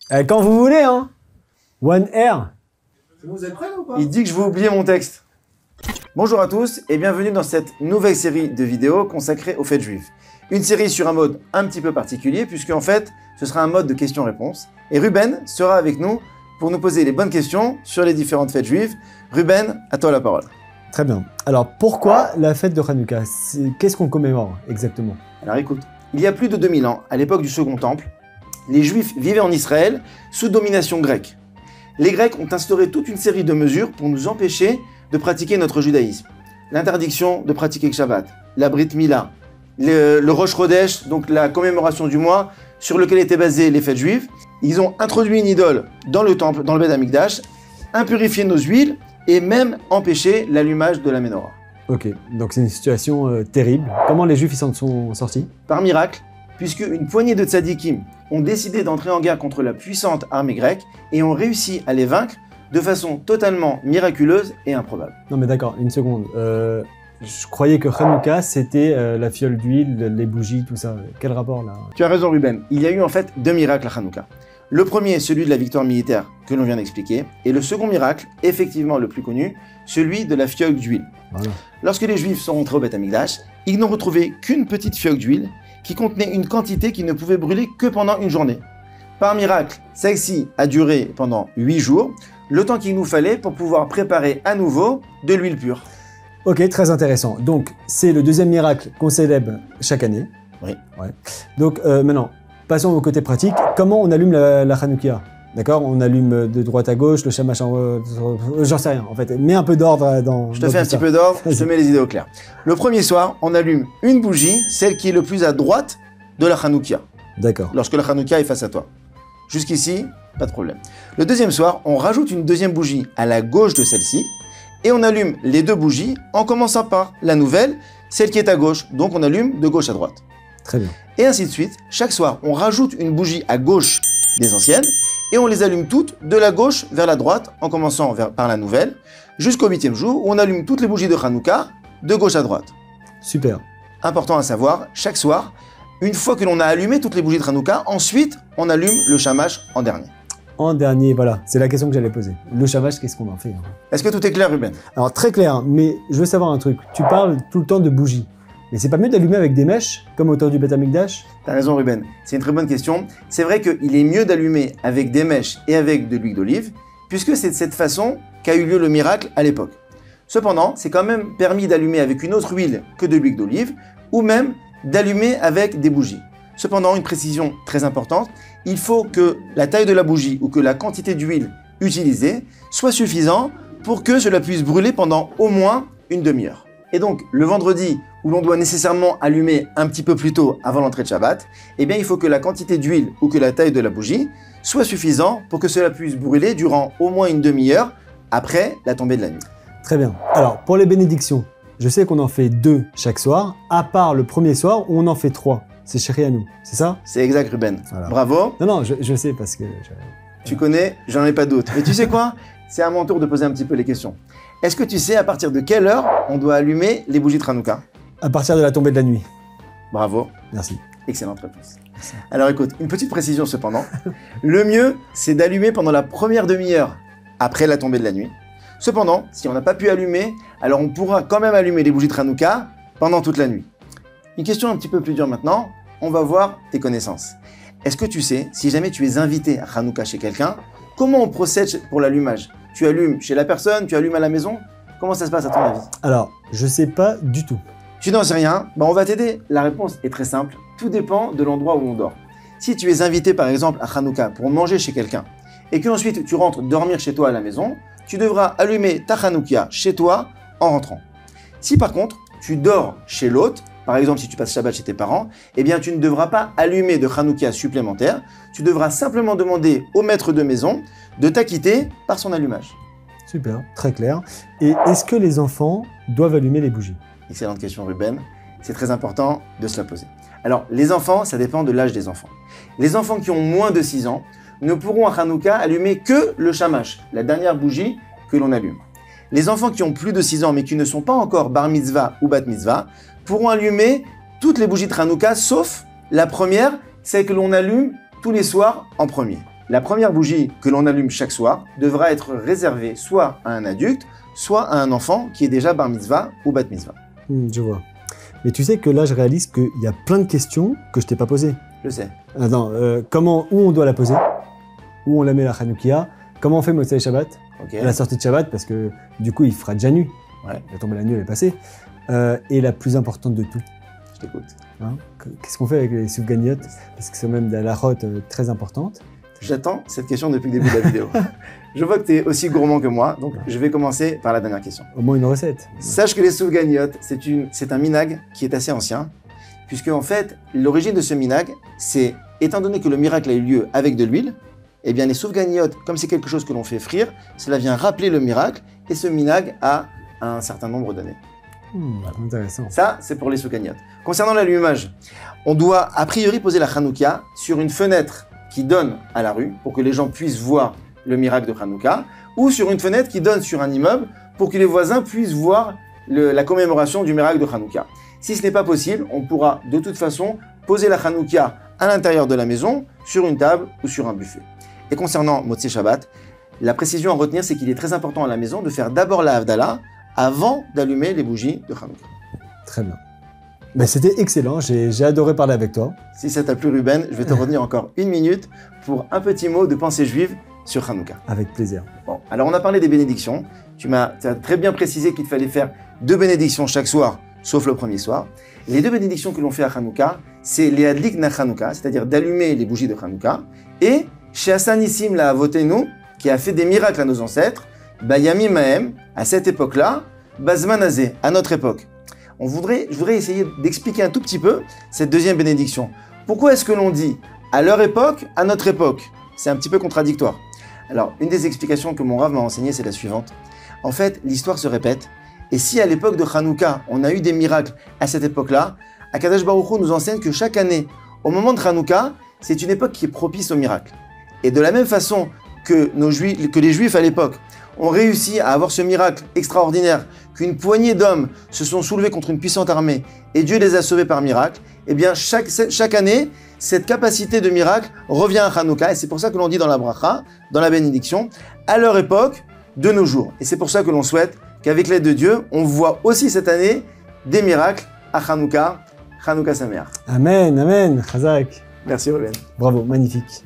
Quand vous voulez, hein. One Air. Vous êtes prêts ou pas? Il dit que je vais oublier mon texte. Bonjour à tous et bienvenue dans cette nouvelle série de vidéos consacrée aux fêtes juives. Une série sur un mode un petit peu particulier puisque en fait, ce sera un mode de questions-réponses. Et Ruben sera avec nous pour nous poser les bonnes questions sur les différentes fêtes juives. Ruben, à toi la parole. Très bien. Alors, pourquoi la fête de Hanouka? Qu'est-ce qu'on commémore exactement? Alors écoute, il y a plus de 2000 ans, à l'époque du Second Temple, les Juifs vivaient en Israël sous domination grecque. Les Grecs ont instauré toute une série de mesures pour nous empêcher de pratiquer notre judaïsme. L'interdiction de pratiquer le Shabbat, la Brit Mila, le Rosh Chodesh, donc la commémoration du mois sur lequel étaient basées les fêtes juives. Ils ont introduit une idole dans le temple, dans le Beth Amikdash, impurifié nos huiles et même empêché l'allumage de la menorah. Ok, donc c'est une situation terrible. Comment les Juifs ils s'en sont sortis? Par miracle, puisque une poignée de tzadikim ont décidé d'entrer en guerre contre la puissante armée grecque et ont réussi à les vaincre de façon totalement miraculeuse et improbable. Non mais d'accord, une seconde. Je croyais que Hanouka c'était la fiole d'huile, les bougies, tout ça. Quel rapport là? Tu as raison Ruben, il y a eu en fait deux miracles à Hanouka. Le premier est celui de la victoire militaire que l'on vient d'expliquer, et le second miracle, effectivement le plus connu, celui de la fiole d'huile. Voilà. Lorsque les Juifs sont rentrés au Beth Amikdash, ils n'ont retrouvé qu'une petite fiole d'huile qui contenait une quantité qui ne pouvait brûler que pendant une journée. Par miracle, celle-ci a duré pendant 8 jours, le temps qu'il nous fallait pour pouvoir préparer à nouveau de l'huile pure. Ok, très intéressant. Donc, c'est le deuxième miracle qu'on célèbre chaque année. Oui. Ouais. Donc, maintenant, passons au côté pratique. Comment on allume la Hanouka? D'accord? On allume de droite à gauche, le shamash j'en sais rien, en fait. Mets un peu d'ordre dans... Je te fais un petit peu d'ordre, je te mets les idées au clair. Le premier soir, on allume une bougie, celle qui est le plus à droite de la Hanouka. D'accord. Lorsque la Hanouka est face à toi. Jusqu'ici, pas de problème. Le deuxième soir, on rajoute une deuxième bougie à la gauche de celle-ci et on allume les deux bougies en commençant par la nouvelle, celle qui est à gauche. Donc on allume de gauche à droite. Très bien. Et ainsi de suite. Chaque soir, on rajoute une bougie à gauche des anciennes et on les allume toutes de la gauche vers la droite en commençant par la nouvelle jusqu'au 8e jour où on allume toutes les bougies de Hanouka de gauche à droite. Super. Important à savoir, chaque soir, une fois que l'on a allumé toutes les bougies de Hanouka, ensuite on allume le shamash en dernier. En dernier, voilà, c'est la question que j'allais poser. Le shamash, qu'est-ce qu'on en fait? Est-ce que tout est clair, Ruben? Alors, très clair, mais je veux savoir un truc. Tu parles tout le temps de bougies. Mais c'est pas mieux d'allumer avec des mèches, comme au temps du Beth Amikdash? T'as raison, Ruben. C'est une très bonne question. C'est vrai qu'il est mieux d'allumer avec des mèches et avec de l'huile d'olive, puisque c'est de cette façon qu'a eu lieu le miracle à l'époque. Cependant, c'est quand même permis d'allumer avec une autre huile que de l'huile d'olive, ou même d'allumer avec des bougies. Cependant, une précision très importante, il faut que la taille de la bougie ou que la quantité d'huile utilisée soit suffisant pour que cela puisse brûler pendant au moins une demi-heure. Et donc, le vendredi, où l'on doit nécessairement allumer un petit peu plus tôt avant l'entrée de Shabbat, eh bien, il faut que la quantité d'huile ou que la taille de la bougie soit suffisant pour que cela puisse brûler durant au moins une demi-heure après la tombée de la nuit. Très bien. Alors, pour les bénédictions, je sais qu'on en fait 2 chaque soir, à part le premier soir où on en fait 3. C'est chéri à nous, c'est ça? C'est exact, Ruben. Voilà. Bravo. Non, je sais parce que... Tu connais, j'en ai pas d'autres. Mais tu sais quoi? C'est à mon tour de poser un petit peu les questions. Est-ce que tu sais à partir de quelle heure on doit allumer les bougies de Hanouka? À partir de la tombée de la nuit. Bravo. Merci. Excellente réponse. Alors écoute, une petite précision cependant. Le mieux, c'est d'allumer pendant la première demi-heure après la tombée de la nuit. Cependant, si on n'a pas pu allumer, alors on pourra quand même allumer les bougies de Hanouka pendant toute la nuit. Une question un petit peu plus dure maintenant, on va voir tes connaissances. Est-ce que tu sais, si jamais tu es invité à Hanouka chez quelqu'un, comment on procède pour l'allumage? Tu allumes chez la personne, tu allumes à la maison? Comment ça se passe à ton avis? Alors, je sais pas du tout. Tu n'en sais rien? On va t'aider. La réponse est très simple. Tout dépend de l'endroit où on dort. Si tu es invité par exemple à Hanouka pour manger chez quelqu'un et qu'ensuite tu rentres dormir chez toi à la maison, tu devras allumer ta Hanouka chez toi en rentrant. Si par contre tu dors chez l'hôte, par exemple si tu passes Shabbat chez tes parents, eh bien tu ne devras pas allumer de Hanouka supplémentaire, tu devras simplement demander au maître de maison de t'acquitter par son allumage. Super, très clair. Et est-ce que les enfants doivent allumer les bougies? Excellente question Ruben, c'est très important de se la poser. Alors les enfants, ça dépend de l'âge des enfants. Les enfants qui ont moins de 6 ans ne pourront à Hanouka allumer que le shamash, la dernière bougie que l'on allume. Les enfants qui ont plus de 6 ans mais qui ne sont pas encore bar mitzvah ou bat mitzvah pourront allumer toutes les bougies de Hanouka sauf la première, celle que l'on allume tous les soirs en premier. la première bougie que l'on allume chaque soir devra être réservée soit à un adulte, soit à un enfant qui est déjà bar mitzvah ou bat mitzvah. Je vois. Mais tu sais que là, je réalise qu'il y a plein de questions que je t'ai pas posées. Je sais. Attends, où on doit la poser? Où on la met la Hanoukia? Comment on fait Motsei Shabbat? Ok. À la sortie de Shabbat, parce que du coup, il fera déjà nuit. Ouais. La tombée la nuit, elle est passée. Et la plus importante de tout, Je t'écoute. hein, qu'est-ce qu'on fait avec les soufganiyot? Parce que c'est même des halakhot très importantes. J'attends cette question depuis le début de la vidéo. Je vois que tu es aussi gourmand que moi, donc je vais commencer par la dernière question. Au moins une recette. Sache que les soufganiyot, c'est un minag qui est assez ancien, puisque en fait, l'origine de ce minag, c'est, étant donné que le miracle a eu lieu avec de l'huile, eh bien les soufganiyot, comme c'est quelque chose que l'on fait frire, cela vient rappeler le miracle, et ce minag a un certain nombre d'années. Intéressant. Ça, c'est pour les soufganiyot. Concernant l'allumage, on doit a priori poser la Hanouka sur une fenêtre qui donne à la rue, pour que les gens puissent voir le miracle de Hanouka, ou sur une fenêtre qui donne sur un immeuble, pour que les voisins puissent voir la commémoration du miracle de Hanouka. Si ce n'est pas possible, on pourra de toute façon poser la Hanouka à l'intérieur de la maison, sur une table ou sur un buffet. Et concernant Motsei Shabbat, la précision à retenir, c'est qu'il est très important à la maison de faire d'abord la Havdalah avant d'allumer les bougies de Hanouka. Très bien. Ben, c'était excellent, j'ai adoré parler avec toi. Si ça t'a plu, Ruben, je vais te retenir encore une minute pour un petit mot de pensée juive sur Hanouka. Avec plaisir. Bon, alors on a parlé des bénédictions. Tu as très bien précisé qu'il fallait faire 2 bénédictions chaque soir, sauf le premier soir. Les 2 bénédictions que l'on fait à Hanouka, c'est les Adlik na Hanouka, c'est-à-dire d'allumer les bougies de Hanouka, et Sheasanissim la Avotenu, qui a fait des miracles à nos ancêtres, Bayami Mahem, à cette époque-là, Bazman Azeh, à notre époque. Je voudrais essayer d'expliquer un tout petit peu cette deuxième bénédiction. Pourquoi est-ce que l'on dit à leur époque, à notre époque? C'est un petit peu contradictoire. Alors, une des explications que mon Rav m'a enseigné, c'est la suivante. En fait, l'histoire se répète. Et si à l'époque de Hanouka, on a eu des miracles à cette époque-là, Akadosh Baruch Hu nous enseigne que chaque année, au moment de Hanouka, c'est une époque qui est propice au miracle. Et de la même façon que les Juifs à l'époque ont réussi à avoir ce miracle extraordinaire, qu'une poignée d'hommes se sont soulevés contre une puissante armée et Dieu les a sauvés par miracle, eh bien chaque année, cette capacité de miracle revient à Hanouka, et c'est pour ça que l'on dit dans la bracha, dans la bénédiction, à leur époque, de nos jours. Et c'est pour ça que l'on souhaite qu'avec l'aide de Dieu, on voit aussi cette année des miracles à Hanouka, Hanouka Sameach. Amen, amen, Chazak. Merci Ruben. Bravo, magnifique.